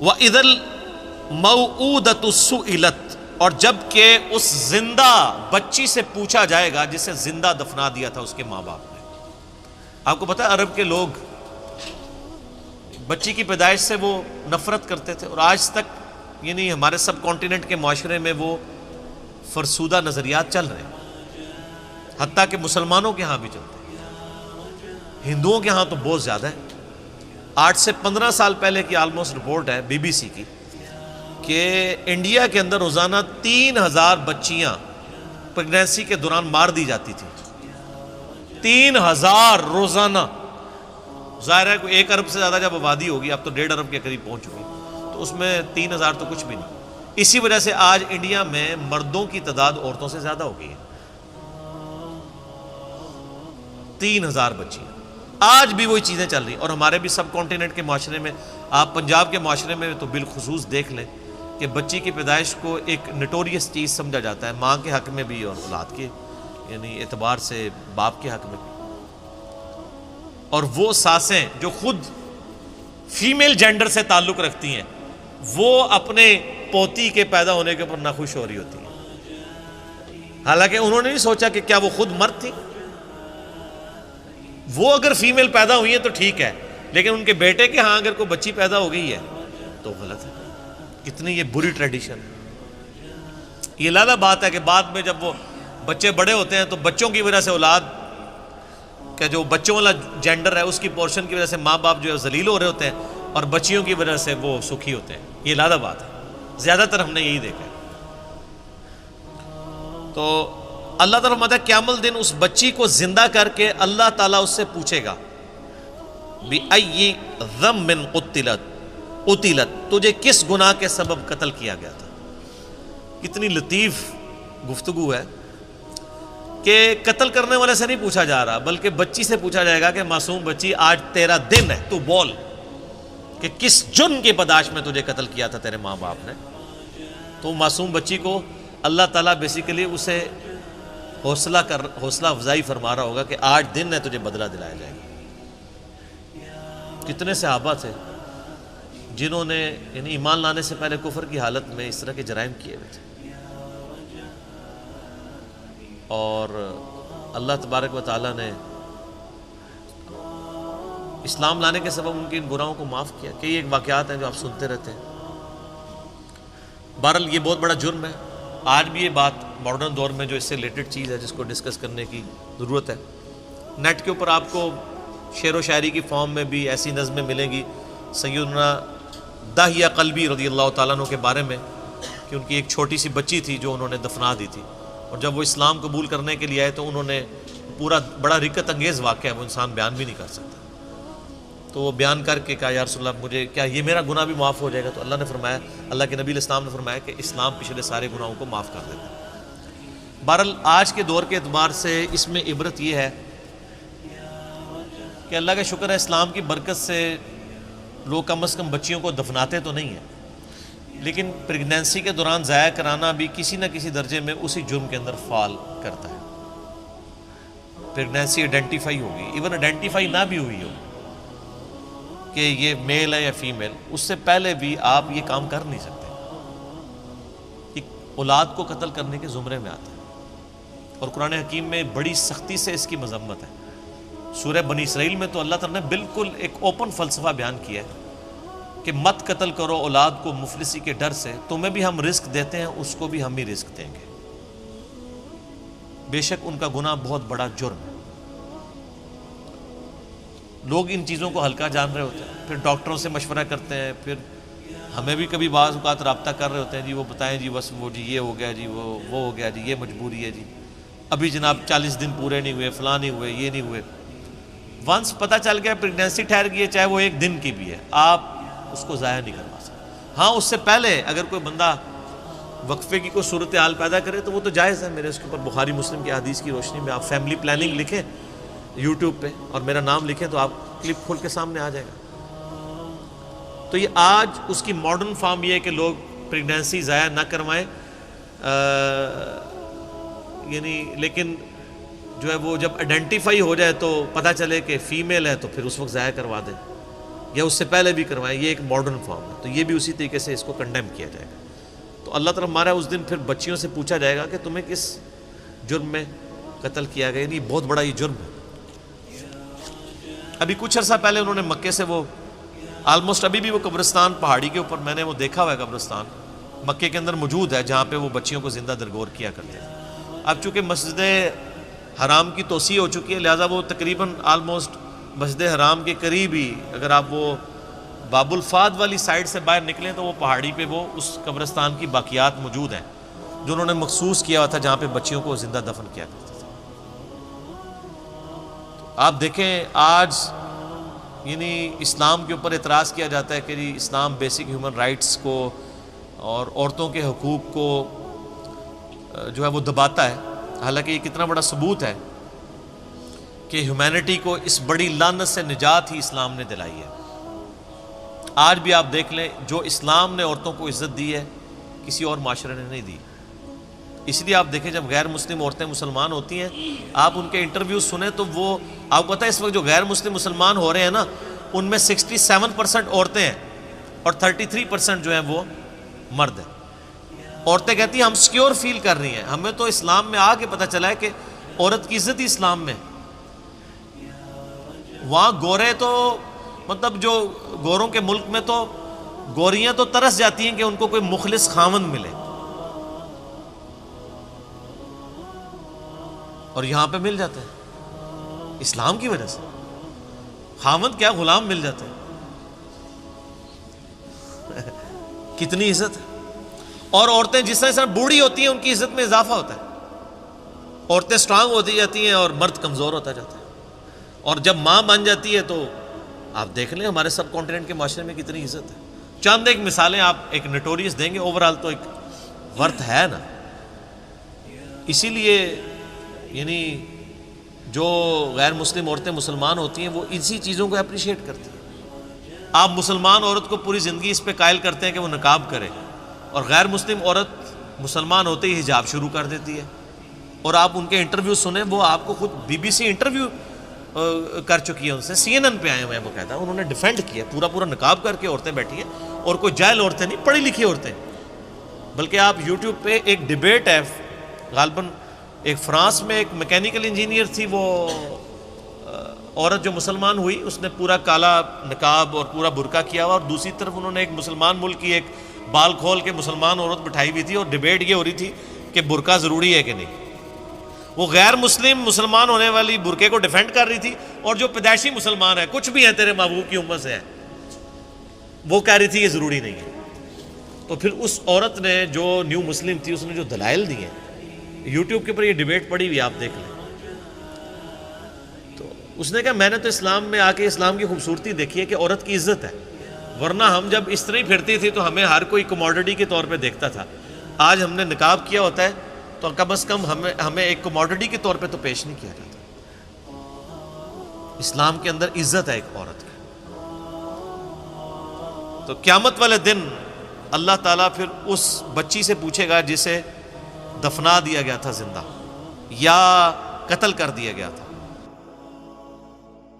وَإِذَا الْمَوْعُودَةُ سُئِلَتْ، اور جب کہ اس زندہ بچی سے پوچھا جائے گا جسے زندہ دفنا دیا تھا اس کے ماں باپ نے۔ آپ کو پتہ ہے عرب کے لوگ بچی کی پیدائش سے وہ نفرت کرتے تھے، اور آج تک یعنی ہمارے سب کانٹیننٹ کے معاشرے میں وہ فرسودہ نظریات چل رہے ہیں، حتیٰ کہ مسلمانوں کے ہاں بھی چلتے ہیں، ہندوؤں کے ہاں تو بہت زیادہ ہے۔ 8 سے 15 سال پہلے کی آلموسٹ رپورٹ ہے BBC کی کہ انڈیا کے اندر روزانہ 3000 بچیاں پریگنینسی کے دوران مار دی جاتی تھی۔ 3000 روزانہ۔ ظاہر ہے کہ 1 ارب سے زیادہ جب آبادی ہوگی، اب تو 1.5 ارب کے قریب پہنچ چکی، تو اس میں 3000 تو کچھ بھی نہیں۔ اسی وجہ سے آج انڈیا میں مردوں کی تعداد عورتوں سے زیادہ ہو گئی ہے۔ 3000 بچیاں، آج بھی وہی چیزیں چل رہی ہیں، اور ہمارے بھی سب کانٹیننٹ کے معاشرے میں، آپ پنجاب کے معاشرے میں تو بالخصوص دیکھ لیں کہ بچی کی پیدائش کو ایک نٹوریس چیز سمجھا جاتا ہے، ماں کے حق میں بھی اور اولاد کے یعنی اعتبار سے باپ کے حق میں بھی۔ اور وہ ساسیں جو خود فیمیل جینڈر سے تعلق رکھتی ہیں، وہ اپنے پوتی کے پیدا ہونے کے اوپر ناخوش ہو رہی ہوتی ہیں، حالانکہ انہوں نے نہیں سوچا کہ کیا وہ خود مرد تھی۔ وہ اگر فیمیل پیدا ہوئی ہے تو ٹھیک ہے، لیکن ان کے بیٹے کے ہاں اگر کوئی بچی پیدا ہو گئی ہے تو غلط ہے۔ کتنی یہ بری ٹریڈیشن۔ یہ علیحدہ بات ہے کہ بعد میں جب وہ بچے بڑے ہوتے ہیں تو بچوں کی وجہ سے اولاد کا جو بچوں والا جینڈر ہے اس کی پورشن کی وجہ سے ماں باپ جو ہے ذلیل ہو رہے ہوتے ہیں، اور بچیوں کی وجہ سے وہ سکھی ہوتے ہیں۔ یہ علیحدہ بات ہے، زیادہ تر ہم نے یہی دیکھا ہے۔ تو اللہ تعالیٰ فرماتا ہے قیامت دن اس بچی کو زندہ کر کے اللہ تعالیٰ اس سے پوچھے گا بِأَيِّ ذَنبٍ قُتِلَتْ، تجھے کس گناہ کے سبب قتل کیا گیا تھا۔ کتنی لطیف گفتگو ہے کہ قتل کرنے والے سے نہیں پوچھا جا رہا، بلکہ بچی سے پوچھا جائے گا کہ معصوم بچی آج تیرا دن ہے، تو بول کہ کس جرم کی پاداش میں تجھے قتل کیا تھا تیرے ماں باپ نے۔ تو معصوم بچی کو اللہ تعالیٰ بیسیکلی اسے حوصلہ افزائی فرما رہا ہوگا کہ آج دن ہے، تجھے بدلہ دلایا جائے گا۔ کتنے صحابہ تھے جنہوں نے یعنی ایمان لانے سے پہلے کفر کی حالت میں اس طرح کے جرائم کیے ہوئے تھے، اور اللہ تبارک و تعالیٰ نے اسلام لانے کے سبب ان کی ان گناہوں کو معاف کیا۔ کئی ایک واقعات ہیں جو آپ سنتے رہتے ہیں۔ بہرحال یہ بہت بڑا جرم ہے۔ آج بھی یہ بات ماڈرن دور میں جو اس سے ریلیٹڈ چیز ہے جس کو ڈسکس کرنے کی ضرورت ہے۔ نیٹ کے اوپر آپ کو شعر و شاعری کی فارم میں بھی ایسی نظمیں ملیں گی سیدنا داہیہ قلبی رضی اللہ تعالیٰ عنہ کے بارے میں، کہ ان کی ایک چھوٹی سی بچی تھی جو انہوں نے دفنا دی تھی، اور جب وہ اسلام قبول کرنے کے لیے آئے تو انہوں نے پورا بڑا رکت انگیز واقعہ ہے، وہ انسان بیان بھی نہیں کر سکتا، تو وہ بیان کر کے کہا یا رسول اللہ مجھے کیا یہ میرا گناہ بھی معاف ہو جائے گا؟ تو اللہ نے فرمایا، اللہ کے نبی علیہ السلام نے فرمایا کہ اسلام پچھلے سارے گناہوں کو معاف کر دیتا ہے۔ بہرحال آج کے دور کے اعتبار سے اس میں عبرت یہ ہے کہ اللہ کا شکر ہے اسلام کی برکت سے لوگ کم از کم بچیوں کو دفناتے تو نہیں ہیں، لیکن پریگنینسی کے دوران ضائع کرانا بھی کسی نہ کسی درجے میں اسی جرم کے اندر فال کرتا ہے۔ پریگنینسی آئیڈینٹیفائی ہوگی، ایون آئیڈینٹیفائی نہ بھی ہوئی ہو کہ یہ میل ہے یا فیمیل، اس سے پہلے بھی آپ یہ کام کر نہیں سکتے، کہ اولاد کو قتل کرنے کے زمرے میں آتا ہے، اور قرآن حکیم میں بڑی سختی سے اس کی مذمت ہے۔ سورہ بنی اسرائیل میں تو اللہ تعالیٰ نے بالکل ایک اوپن فلسفہ بیان کیا ہے کہ مت قتل کرو اولاد کو مفلسی کے ڈر سے، تمہیں بھی ہم رزق دیتے ہیں، اس کو بھی ہم ہی رزق دیں گے، بے شک ان کا گناہ بہت بڑا جرم ہے۔ لوگ ان چیزوں کو ہلکا جان رہے ہوتے ہیں، پھر ڈاکٹروں سے مشورہ کرتے ہیں، پھر ہمیں بھی کبھی بعض اوقات رابطہ کر رہے ہوتے ہیں، جی وہ بتائیں جی بس وہ جی یہ ہو گیا، جی وہ ہو گیا، جی یہ مجبوری ہے، جی ابھی جناب 40 دن پورے نہیں ہوئے، فلاں نہیں ہوئے، یہ نہیں ہوئے۔ ونس پتہ چل گیا پریگنینسی ٹھہر گئی ہے، چاہے وہ 1 دن کی بھی ہے، آپ اس کو ضائع نہیں کروا سکتے۔ ہاں اس سے پہلے اگر کوئی بندہ وقفے کی کوئی صورتحال پیدا کرے تو وہ تو جائز ہے، میرے اس کے اوپر بخاری مسلم کی حدیث کی روشنی میں آپ فیملی پلاننگ لکھیں یوٹیوب پہ اور میرا نام لکھیں تو آپ کلپ کھول کے سامنے آ جائے گا۔ تو یہ آج اس کی ماڈرن فارم یہ ہے کہ لوگ پریگنینسی ضائع نہ کروائیں، یعنی لیکن جو ہے وہ جب آئیڈینٹیفائی ہو جائے تو پتہ چلے کہ فیمیل ہے تو پھر اس وقت ضائع کروا دیں۔ یا اس سے پہلے بھی کروائیں، یہ ایک ماڈرن فارم ہے، تو یہ بھی اسی طریقے سے اس کو کنڈیم کیا جائے گا۔ تو اللہ تعالیٰ ہمارا اس دن پھر بچیوں سے پوچھا جائے گا کہ تمہیں کس جرم میں قتل کیا گیا، یعنی بہت بڑا یہ جرم ہے۔ ابھی کچھ عرصہ پہلے انہوں نے مکے سے وہ آلموسٹ ابھی بھی وہ قبرستان پہاڑی کے اوپر میں نے وہ دیکھا ہوا ہے، قبرستان مکے کے اندر موجود ہے جہاں پہ وہ بچیوں کو زندہ درگور کیا کرتے تھے۔ اب چونکہ مسجد حرام کی توسیع ہو چکی ہے، لہٰذا وہ تقریباً آلموسٹ مسجد حرام کے قریب ہی، اگر آپ وہ باب الفاد والی سائڈ سے باہر نکلیں تو وہ پہاڑی پہ وہ اس قبرستان کی باقیات موجود ہیں جو انہوں نے مخصوص کیا ہوا تھا جہاں پہ بچیوں کو زندہ دفن کیا کرتے تھے۔ آپ دیکھیں آج یعنی اسلام کے اوپر اعتراض کیا جاتا ہے کہ جی اسلام بیسک ہیومن رائٹس کو اور عورتوں کے حقوق کو جو ہے وہ دباتا ہے، حالانکہ یہ کتنا بڑا ثبوت ہے کہ ہیومینٹی کو اس بڑی لعنت سے نجات ہی اسلام نے دلائی ہے۔ آج بھی آپ دیکھ لیں جو اسلام نے عورتوں کو عزت دی ہے کسی اور معاشرے نے نہیں دی۔ اس لیے آپ دیکھیں جب غیر مسلم عورتیں مسلمان ہوتی ہیں، آپ ان کے انٹرویوز سنیں تو وہ آپ کو پتہ ہے اس وقت جو غیر مسلم مسلمان ہو رہے ہیں نا، ان میں 67% عورتیں ہیں اور 33% جو ہیں وہ مرد ہیں۔ عورتیں کہتی ہیں ہم سیکیور فیل کر رہی ہیں، ہمیں تو اسلام میں آ کے پتہ چلا ہے کہ عورت کی عزت ہی اسلام میں۔ وہاں گورے تو مطلب جو گوروں کے ملک میں تو گوریاں تو ترس جاتی ہیں کہ ان کو کوئی مخلص خاوند ملے، اور یہاں پہ مل جاتا ہے اسلام کی وجہ سے۔ خاوند کیا غلام مل جاتے ہیں کتنی عزت ہے۔ اور عورتیں جس طرح بوڑھی ہوتی ہیں ان کی عزت میں اضافہ ہوتا ہے، عورتیں سٹرانگ ہوتی جاتی ہیں اور مرد کمزور ہوتا جاتا ہے، اور جب ماں بن جاتی ہے تو آپ دیکھ لیں ہمارے سب کانٹیننٹ کے معاشرے میں کتنی عزت ہے۔ چند ایک مثالیں آپ ایک نٹوریس دیں گے، اوورال تو ایک ورتھ ہے نا۔ اسی لیے یعنی جو غیر مسلم عورتیں مسلمان ہوتی ہیں وہ اسی چیزوں کو اپریشیٹ کرتی ہیں۔ آپ مسلمان عورت کو پوری زندگی اس پہ قائل کرتے ہیں کہ وہ نقاب کرے، اور غیر مسلم عورت مسلمان ہوتے ہی حجاب شروع کر دیتی ہے، اور آپ ان کے انٹرویو سنیں، وہ آپ کو خود BBC انٹرویو کر چکی ہے، ان سے CNN پہ آئے ہوئے ہیں باقاعدہ، انہوں نے ڈیفینڈ کیا پورا نقاب کر کے عورتیں بیٹھی ہیں، اور کوئی جاہل عورتیں نہیں، پڑھی لکھی عورتیں۔ بلکہ آپ یوٹیوب پہ ایک ڈیبیٹ ہے، غالباً ایک فرانس میں ایک میکینیکل انجینئر تھی، وہ عورت جو مسلمان ہوئی اس نے پورا کالا نقاب اور پورا برقع کیا ہوا، اور دوسری طرف انہوں نے ایک مسلمان ملک کی ایک بال کھول کے مسلمان عورت بٹھائی ہوئی تھی، اور ڈیبیٹ یہ ہو رہی تھی کہ برقع ضروری ہے کہ نہیں۔ وہ غیر مسلم مسلمان ہونے والی برقعے کو ڈیفینڈ کر رہی تھی، اور جو پیدائشی مسلمان ہے کچھ بھی ہے تیرے محبوب کی امت سے ہے، وہ کہہ رہی تھی یہ ضروری نہیں ہے۔ تو پھر اس عورت نے جو نیو مسلم تھی اس نے جو دلائل دیے ہیں، یوٹیوب کے اوپر یہ ڈیبیٹ پڑی ہوئی آپ دیکھ لیں، تو اس نے کہا میں نے تو اسلام میں آ کے اسلام کی خوبصورتی دیکھی ہے کہ عورت کی عزت ہے، ورنہ ہم جب اس طرح ہی پھرتی تھی تو ہمیں ہر کوئی کموڈٹی کے طور پہ دیکھتا تھا۔ آج ہم نے نقاب کیا ہوتا ہے تو کم از کم ہمیں ایک کموڈٹی کے طور پہ تو پیش نہیں کیا جاتا۔ اسلام کے اندر عزت ہے ایک عورت کی۔ تو قیامت والے دن اللہ تعالیٰ پھر اس بچی سے پوچھے گا جسے دفنا دیا گیا تھا زندہ یا قتل کر دیا گیا تھا،